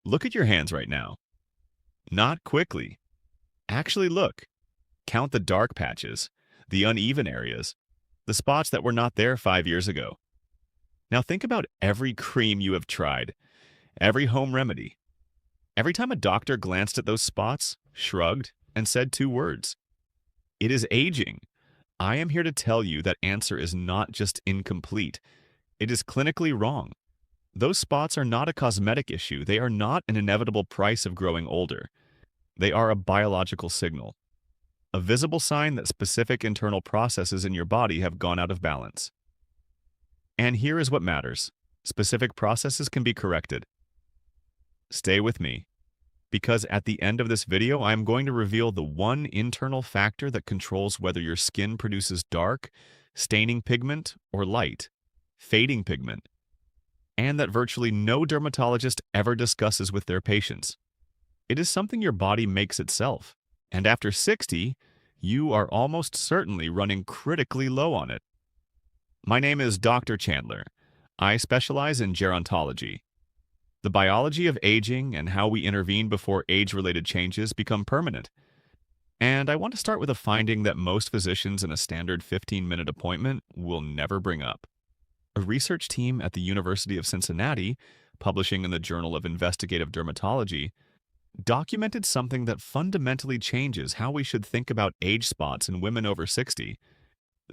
Look at your hands right now. Not quickly. Actually look. Count the dark patches, the uneven areas, the spots that were not there 5 years ago. Now think about every cream you have tried, every home remedy. Every time a doctor glanced at those spots, shrugged, and said two words. It is aging. I am here to tell you that answer is not just incomplete. It is clinically wrong. Those spots are not a cosmetic issue. They are not an inevitable price of growing older. They are a biological signal, a visible sign that specific internal processes in your body have gone out of balance. And here is what matters. Specific processes can be corrected. Stay with me, because at the end of this video, I am going to reveal the one internal factor that controls whether your skin produces dark, staining pigment, or light, fading pigment, and that virtually no dermatologist ever discusses with their patients. It is something your body makes itself, and after 60, you are almost certainly running critically low on it. My name is Dr. Chandler. I specialize in gerontology, the biology of aging and how we intervene before age-related changes become permanent. And I want to start with a finding that most physicians in a standard 15-minute appointment will never bring up. A research team at the University of Cincinnati, publishing in the Journal of Investigative Dermatology, documented something that fundamentally changes how we should think about age spots in women over 60.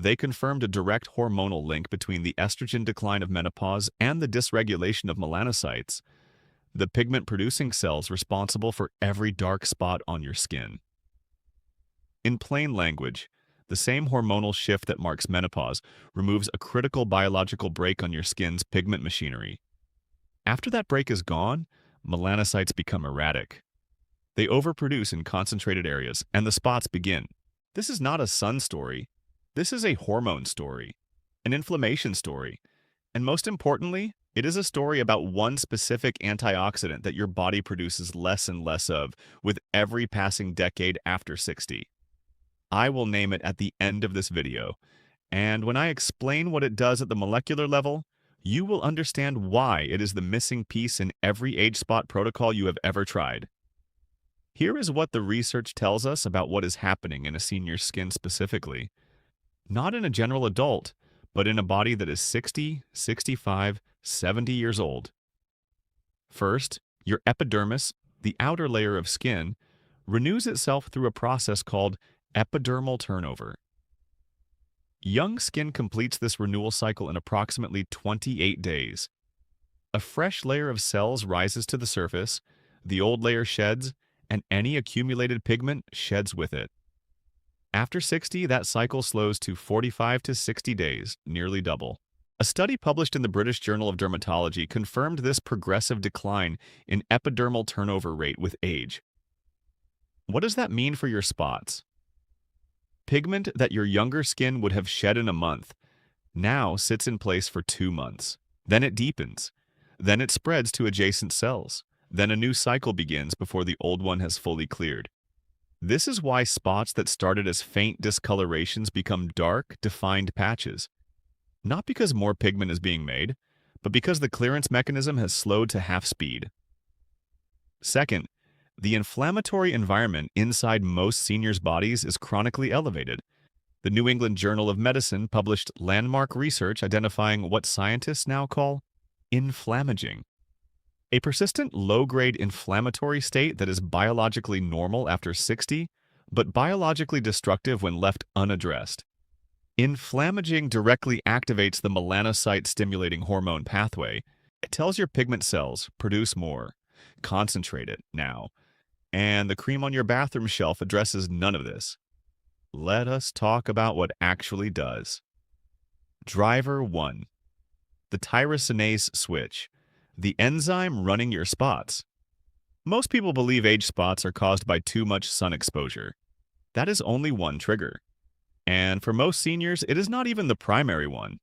They confirmed a direct hormonal link between the estrogen decline of menopause and the dysregulation of melanocytes, the pigment-producing cells responsible for every dark spot on your skin. In plain language, the same hormonal shift that marks menopause removes a critical biological break on your skin's pigment machinery. After that break is gone, melanocytes become erratic. They overproduce in concentrated areas, and the spots begin. This is not a sun story. This is a hormone story, an inflammation story, and most importantly, it is a story about one specific antioxidant that your body produces less and less of with every passing decade after 60. I will name it at the end of this video, and when I explain what it does at the molecular level, you will understand why it is the missing piece in every age spot protocol you have ever tried. Here is what the research tells us about what is happening in a senior's skin specifically. Not in a general adult, but in a body that is 60, 65, 70 years old. First, your epidermis, the outer layer of skin, renews itself through a process called epidermal turnover. Young skin completes this renewal cycle in approximately 28 days. A fresh layer of cells rises to the surface, the old layer sheds, and any accumulated pigment sheds with it. After 60, that cycle slows to 45 to 60 days, nearly double. A study published in the British Journal of Dermatology confirmed this progressive decline in epidermal turnover rate with age. What does that mean for your spots? Pigment that your younger skin would have shed in a month now sits in place for 2 months. Then it deepens. Then it spreads to adjacent cells. Then a new cycle begins before the old one has fully cleared. This is why spots that started as faint discolorations become dark, defined patches. Not because more pigment is being made, but because the clearance mechanism has slowed to half speed. Second, the inflammatory environment inside most seniors' bodies is chronically elevated. The New England Journal of Medicine published landmark research identifying what scientists now call inflammaging, a persistent low-grade inflammatory state that is biologically normal after 60, but biologically destructive when left unaddressed. Inflammaging directly activates the melanocyte-stimulating hormone pathway. It tells your pigment cells, produce more, concentrate it now, and the cream on your bathroom shelf addresses none of this. Let us talk about what actually does. Driver 1. The tyrosinase switch, the enzyme running your spots. Most people believe age spots are caused by too much sun exposure. That is only one trigger. And for most seniors, it is not even the primary one.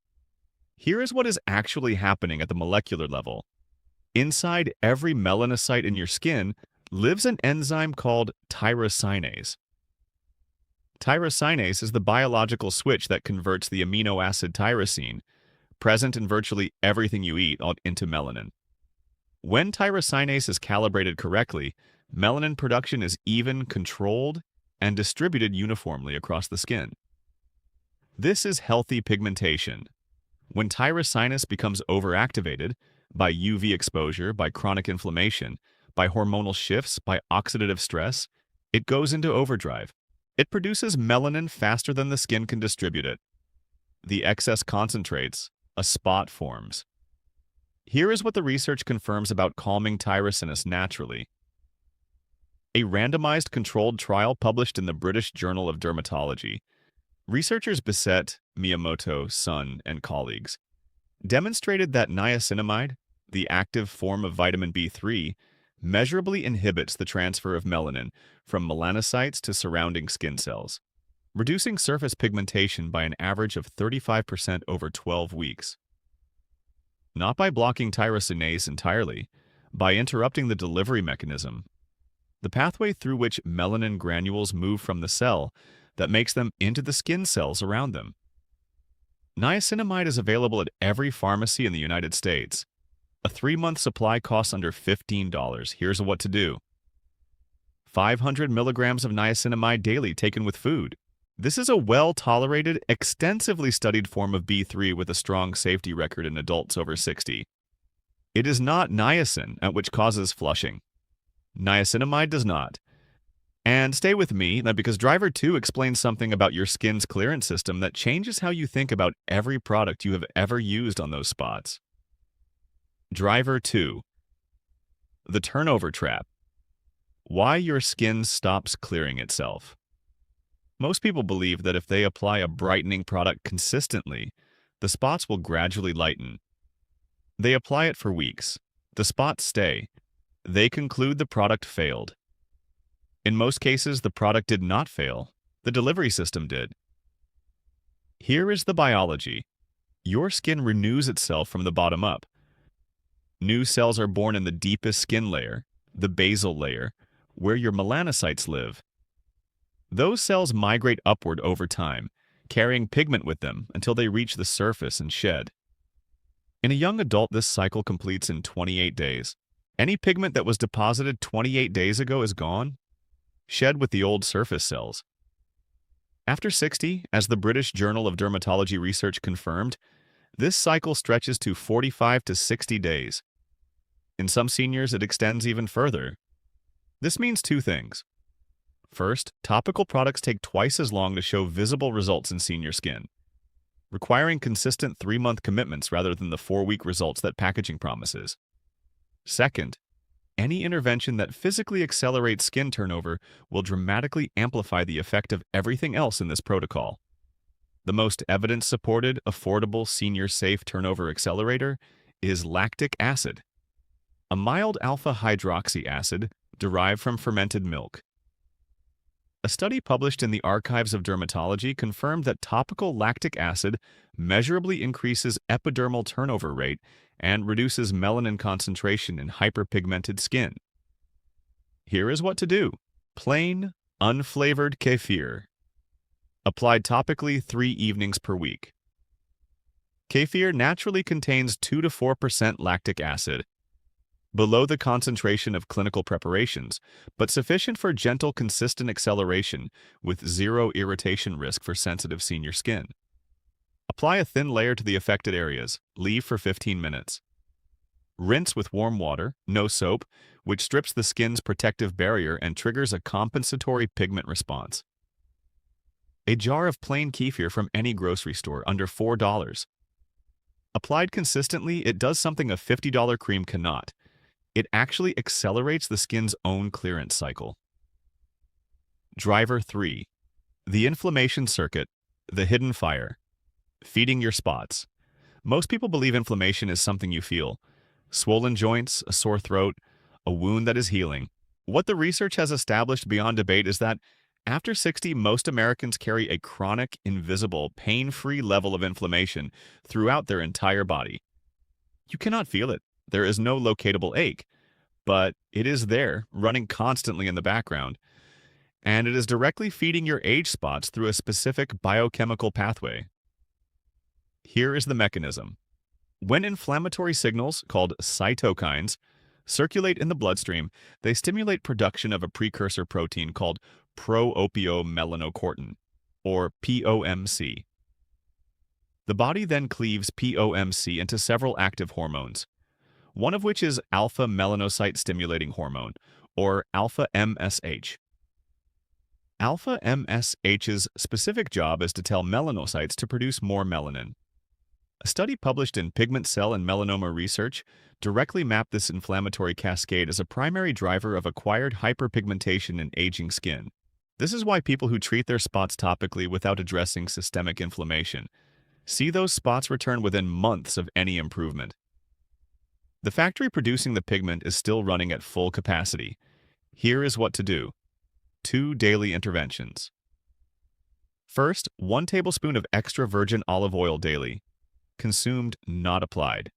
Here is what is actually happening at the molecular level. Inside every melanocyte in your skin lives an enzyme called tyrosinase. Tyrosinase is the biological switch that converts the amino acid tyrosine, present in virtually everything you eat, into melanin. When tyrosinase is calibrated correctly, melanin production is even, controlled, and distributed uniformly across the skin. This is healthy pigmentation. When tyrosinase becomes overactivated by UV exposure, by chronic inflammation, by hormonal shifts, by oxidative stress, it goes into overdrive. It produces melanin faster than the skin can distribute it. The excess concentrates, a spot forms. Here is what the research confirms about calming tyrosinase naturally. A randomized controlled trial published in the British Journal of Dermatology. Researchers Bissett, Miyamoto, Sun, and colleagues demonstrated that niacinamide, the active form of vitamin B3, measurably inhibits the transfer of melanin from melanocytes to surrounding skin cells, reducing surface pigmentation by an average of 35% over 12 weeks. Not by blocking tyrosinase entirely, by interrupting the delivery mechanism, the pathway through which melanin granules move from the cell that makes them into the skin cells around them. Niacinamide is available at every pharmacy in the United States. A 3-month supply costs under $15. Here's what to do. 500 milligrams of niacinamide daily taken with food. This is a well-tolerated, extensively studied form of B3 with a strong safety record in adults over 60. It is not niacin, which causes flushing. Niacinamide does not. And stay with me, because Driver 2 explains something about your skin's clearance system that changes how you think about every product you have ever used on those spots. Driver 2. The turnover trap. Why your skin stops clearing itself. Most people believe that if they apply a brightening product consistently, the spots will gradually lighten. They apply it for weeks. The spots stay. They conclude the product failed. In most cases, the product did not fail. The delivery system did. Here is the biology. Your skin renews itself from the bottom up. New cells are born in the deepest skin layer, the basal layer, where your melanocytes live. Those cells migrate upward over time, carrying pigment with them until they reach the surface and shed. In a young adult, this cycle completes in 28 days. Any pigment that was deposited 28 days ago is gone, shed with the old surface cells. After 60, as the British Journal of Dermatology Research confirmed, this cycle stretches to 45 to 60 days. In some seniors, it extends even further. This means two things. First, topical products take twice as long to show visible results in senior skin, requiring consistent 3-month commitments rather than the 4-week results that packaging promises. Second, any intervention that physically accelerates skin turnover will dramatically amplify the effect of everything else in this protocol. The most evidence-supported, affordable, senior-safe turnover accelerator is lactic acid, a mild alpha-hydroxy acid derived from fermented milk. A study published in the Archives of Dermatology confirmed that topical lactic acid measurably increases epidermal turnover rate and reduces melanin concentration in hyperpigmented skin. Here is what to do. Plain, unflavored kefir. Applied topically 3 evenings per week. Kefir naturally contains 2 to 4% lactic acid, below the concentration of clinical preparations, but sufficient for gentle, consistent acceleration with zero irritation risk for sensitive senior skin. Apply a thin layer to the affected areas. Leave for 15 minutes. Rinse with warm water, no soap, which strips the skin's protective barrier and triggers a compensatory pigment response. A jar of plain kefir from any grocery store under $4. Applied consistently, it does something a $50 cream cannot. It actually accelerates the skin's own clearance cycle. Driver 3. The inflammation circuit, the hidden fire. Feeding your spots. Most people believe inflammation is something you feel. Swollen joints, a sore throat, a wound that is healing. What the research has established beyond debate is that after 60, most Americans carry a chronic, invisible, pain-free level of inflammation throughout their entire body. You cannot feel it. There is no locatable ache, but it is there, running constantly in the background, and it is directly feeding your age spots through a specific biochemical pathway. Here is the mechanism. When inflammatory signals, called cytokines, circulate in the bloodstream, they stimulate production of a precursor protein called pro-opiomelanocortin, or POMC. The body then cleaves POMC into several active hormones, one of which is alpha melanocyte stimulating hormone, or alpha MSH. Alpha MSH's specific job is to tell melanocytes to produce more melanin. A study published in Pigment Cell and Melanoma Research directly mapped this inflammatory cascade as a primary driver of acquired hyperpigmentation in aging skin. This is why people who treat their spots topically without addressing systemic inflammation see those spots return within months of any improvement. The factory producing the pigment is still running at full capacity. Here is what to do. 2 daily interventions. First, 1 tablespoon of extra virgin olive oil daily. Consumed, not applied.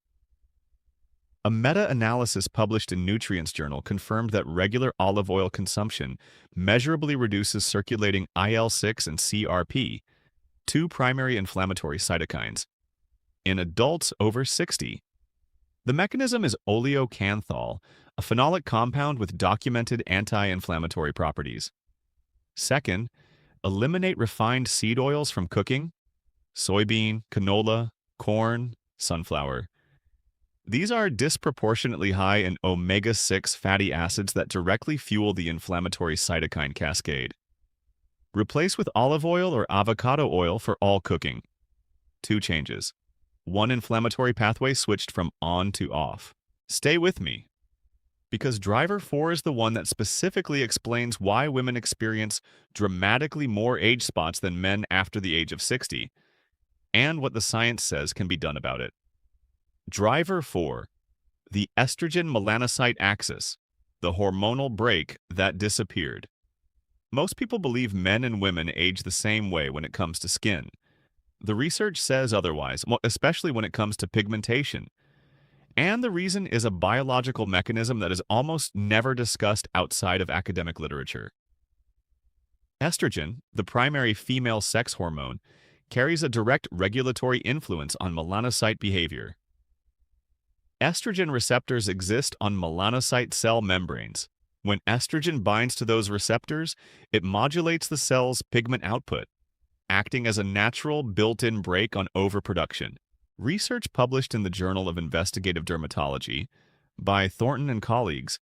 A meta-analysis published in Nutrients Journal confirmed that regular olive oil consumption measurably reduces circulating IL-6 and CRP, 2 primary inflammatory cytokines, in adults over 60. The mechanism is oleocanthal, a phenolic compound with documented anti-inflammatory properties. Second, eliminate refined seed oils from cooking: soybean, canola, corn, sunflower. These are disproportionately high in omega-6 fatty acids that directly fuel the inflammatory cytokine cascade. Replace with olive oil or avocado oil for all cooking. 2 changes. 1 inflammatory pathway switched from on to off. Stay with me, because driver 4 is the one that specifically explains why women experience dramatically more age spots than men after the age of 60, and what the science says can be done about it. Driver 4, the estrogen-melanocyte axis, the hormonal brake that disappeared. Most people believe men and women age the same way when it comes to skin. The research says otherwise, especially when it comes to pigmentation. And the reason is a biological mechanism that is almost never discussed outside of academic literature. Estrogen, the primary female sex hormone, carries a direct regulatory influence on melanocyte behavior. Estrogen receptors exist on melanocyte cell membranes. When estrogen binds to those receptors, it modulates the cell's pigment output, acting as a natural built-in brake on overproduction. Research published in the Journal of Investigative Dermatology by Thornton and colleagues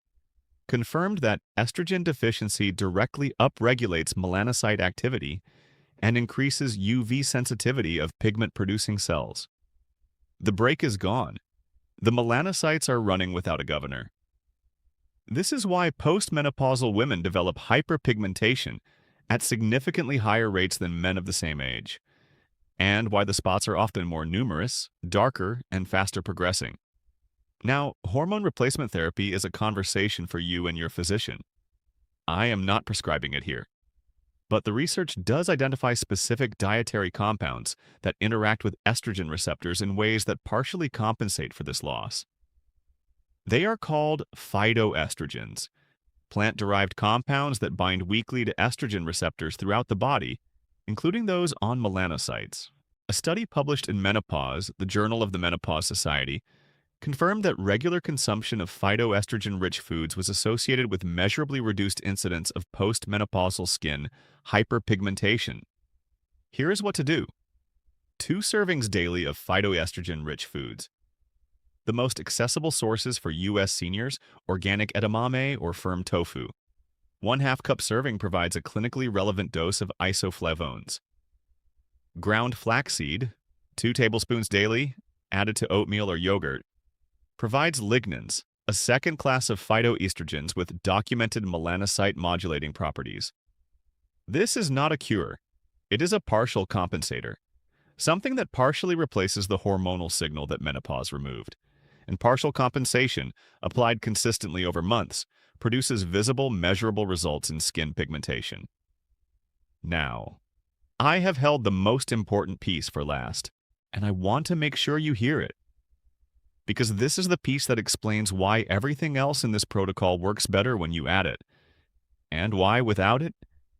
confirmed that estrogen deficiency directly upregulates melanocyte activity and increases UV sensitivity of pigment-producing cells. The brake is gone. The melanocytes are running without a governor. This is why postmenopausal women develop hyperpigmentation at significantly higher rates than men of the same age, and why the spots are often more numerous, darker, and faster progressing. Now, hormone replacement therapy is a conversation for you and your physician. I am not prescribing it here, but the research does identify specific dietary compounds that interact with estrogen receptors in ways that partially compensate for this loss. They are called phytoestrogens, plant-derived compounds that bind weakly to estrogen receptors throughout the body, including those on melanocytes. A study published in Menopause, the Journal of the Menopause Society, confirmed that regular consumption of phytoestrogen-rich foods was associated with measurably reduced incidence of postmenopausal skin hyperpigmentation. Here is what to do. 2 servings daily of phytoestrogen-rich foods. The most accessible sources for U.S. seniors: organic edamame or firm tofu. 1/2 cup serving provides a clinically relevant dose of isoflavones. Ground flaxseed, 2 tablespoons daily, added to oatmeal or yogurt, provides lignans, a second class of phytoestrogens with documented melanocyte modulating properties. This is not a cure. It is a partial compensator, something that partially replaces the hormonal signal that menopause removed. And partial compensation, applied consistently over months, produces visible, measurable results in skin pigmentation. Now, I have held the most important piece for last, and I want to make sure you hear it, because this is the piece that explains why everything else in this protocol works better when you add it, and why, without it,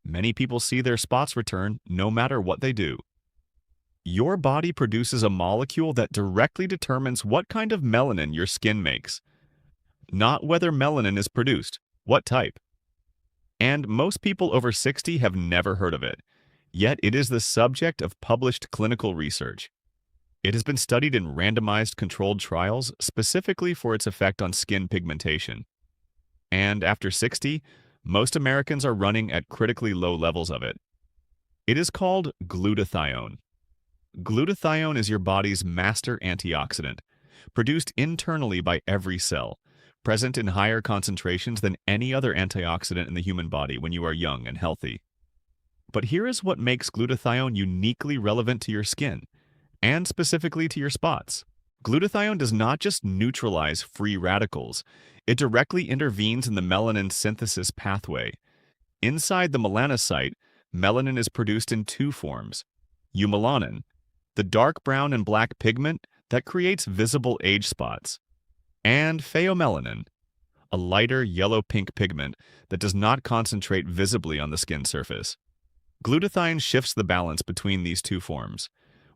many people see their spots return no matter what they do. Your body produces a molecule that directly determines what kind of melanin your skin makes. not whether melanin is produced, what type. And most people over 60 have never heard of it, yet it is the subject of published clinical research. It has been studied in randomized controlled trials specifically for its effect on skin pigmentation. And after 60, most Americans are running at critically low levels of it. It is called glutathione. Glutathione is your body's master antioxidant, produced internally by every cell, present in higher concentrations than any other antioxidant in the human body when you are young and healthy. But here is what makes glutathione uniquely relevant to your skin, and specifically to your spots. Glutathione does not just neutralize free radicals, it directly intervenes in the melanin synthesis pathway. Inside the melanocyte, melanin is produced in two forms: eumelanin, the dark brown and black pigment that creates visible age spots, and pheomelanin, a lighter yellow-pink pigment that does not concentrate visibly on the skin surface. Glutathione shifts the balance between these two forms.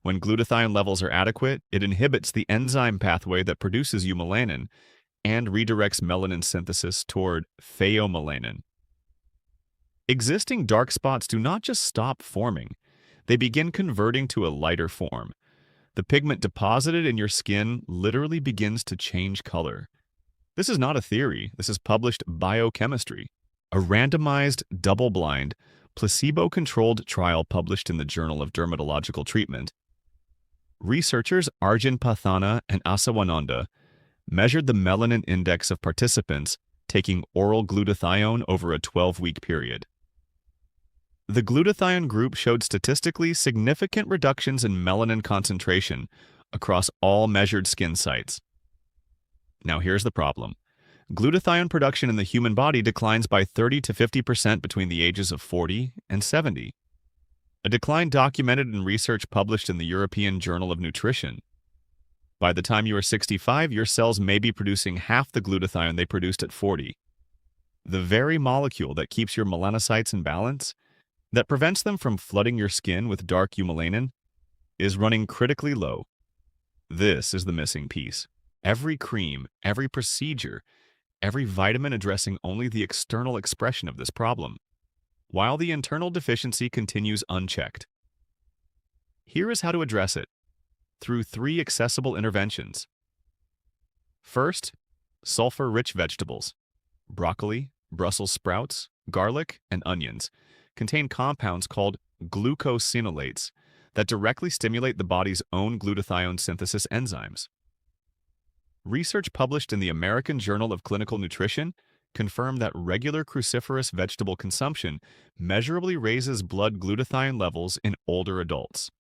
When glutathione levels are adequate, it inhibits the enzyme pathway that produces eumelanin and redirects melanin synthesis toward pheomelanin. Existing dark spots do not just stop forming, they begin converting to a lighter form. The pigment deposited in your skin literally begins to change color. This is not a theory, this is published biochemistry, a randomized, double-blind, placebo-controlled trial published in the Journal of Dermatological Treatment. Researchers Arjun Pathana and Asawananda measured the melanin index of participants taking oral glutathione over a 12-week period. The glutathione group showed statistically significant reductions in melanin concentration across all measured skin sites. Now here's the problem. Glutathione production in the human body declines by 30 to 50% between the ages of 40 and 70. A decline documented in research published in the European Journal of Nutrition. By the time you are 65, your cells may be producing half the glutathione they produced at 40. The very molecule that keeps your melanocytes in balance, that prevents them from flooding your skin with dark eumelanin, is running critically low. This is the missing piece. Every cream, every procedure, every vitamin addressing only the external expression of this problem, while the internal deficiency continues unchecked. Here is how to address it, through 3 accessible interventions. First, sulfur-rich vegetables. Broccoli, Brussels sprouts, garlic, and onions contain compounds called glucosinolates that directly stimulate the body's own glutathione synthesis enzymes. Research published in the American Journal of Clinical Nutrition confirmed that regular cruciferous vegetable consumption measurably raises blood glutathione levels in older adults.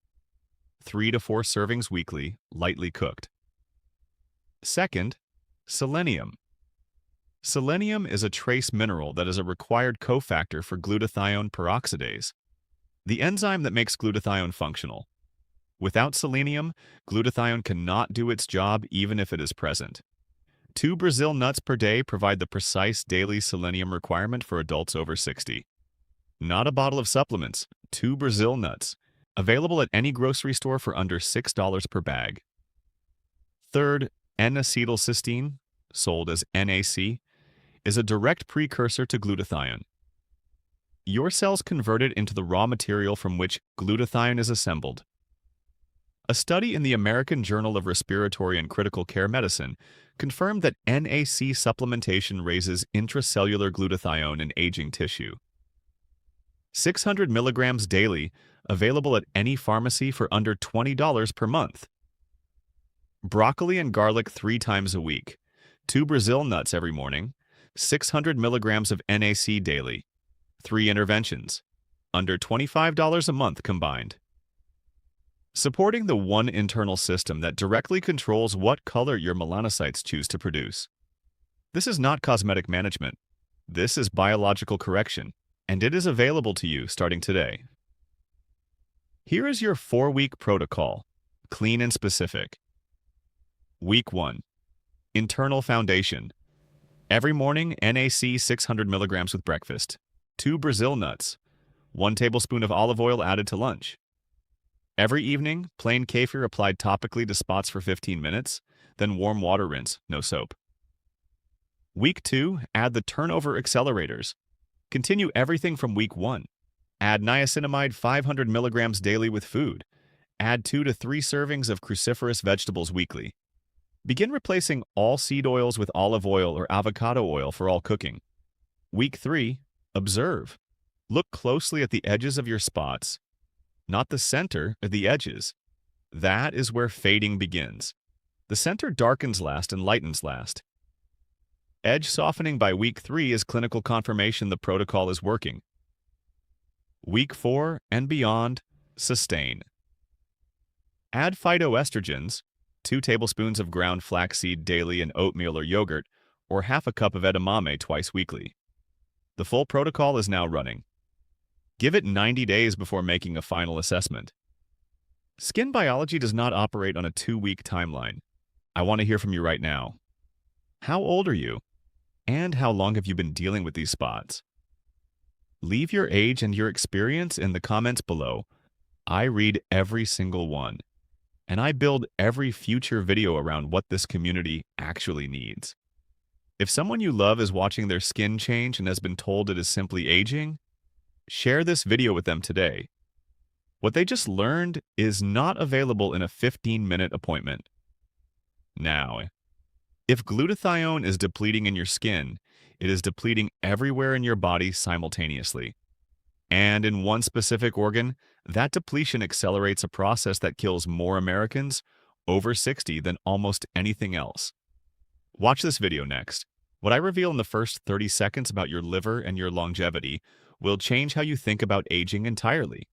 3 to 4 servings weekly, lightly cooked. Second, selenium. Selenium is a trace mineral that is a required cofactor for glutathione peroxidase, the enzyme that makes glutathione functional. Without selenium, glutathione cannot do its job even if it is present. 2 Brazil nuts per day provide the precise daily selenium requirement for adults over 60. Not a bottle of supplements, 2 Brazil nuts, available at any grocery store for under $6 per bag. Third, N-acetylcysteine, sold as NAC, is a direct precursor to glutathione. Your cells convert it into the raw material from which glutathione is assembled. A study in the American Journal of Respiratory and Critical Care Medicine confirmed that NAC supplementation raises intracellular glutathione in aging tissue. 600 milligrams daily, available at any pharmacy for under $20 per month. Broccoli and garlic 3 times a week. 2 Brazil nuts every morning. 600 milligrams of NAC daily. 3 interventions. Under $25 a month combined. Supporting the one internal system that directly controls what color your melanocytes choose to produce. This is not cosmetic management. This is biological correction, and it is available to you starting today. Here is your 4-week protocol, clean and specific. Week 1. Internal foundation. Every morning, NAC 600 milligrams with breakfast. 2 Brazil nuts. 1 tablespoon of olive oil added to lunch. Every evening, plain kefir applied topically to spots for 15 minutes, then warm water rinse, no soap. Week 2, add the turnover accelerators. Continue everything from week 1. Add niacinamide 500 milligrams daily with food. Add 2 to 3 servings of cruciferous vegetables weekly. Begin replacing all seed oils with olive oil or avocado oil for all cooking. Week 3, observe. Look closely at the edges of your spots, not the center or the edges. That is where fading begins. The center darkens last and lightens last. Edge softening by week 3 is clinical confirmation the protocol is working. Week 4 and beyond, sustain. Add phytoestrogens, 2 tablespoons of ground flaxseed daily in oatmeal or yogurt, or half a cup of edamame twice weekly. The full protocol is now running. Give it 90 days before making a final assessment. Skin biology does not operate on a 2-week timeline. I want to hear from you right now. How old are you? And how long have you been dealing with these spots? Leave your age and your experience in the comments below. I read every single one, and I build every future video around what this community actually needs. If someone you love is watching their skin change and has been told it is simply aging, share this video with them today. What they just learned is not available in a 15-minute appointment. Now, if glutathione is depleting in your skin, it is depleting everywhere in your body simultaneously. And in one specific organ, that depletion accelerates a process that kills more Americans over 60 than almost anything else. Watch this video next. What I reveal in the first 30 seconds about your liver and your longevity will change how you think about aging entirely.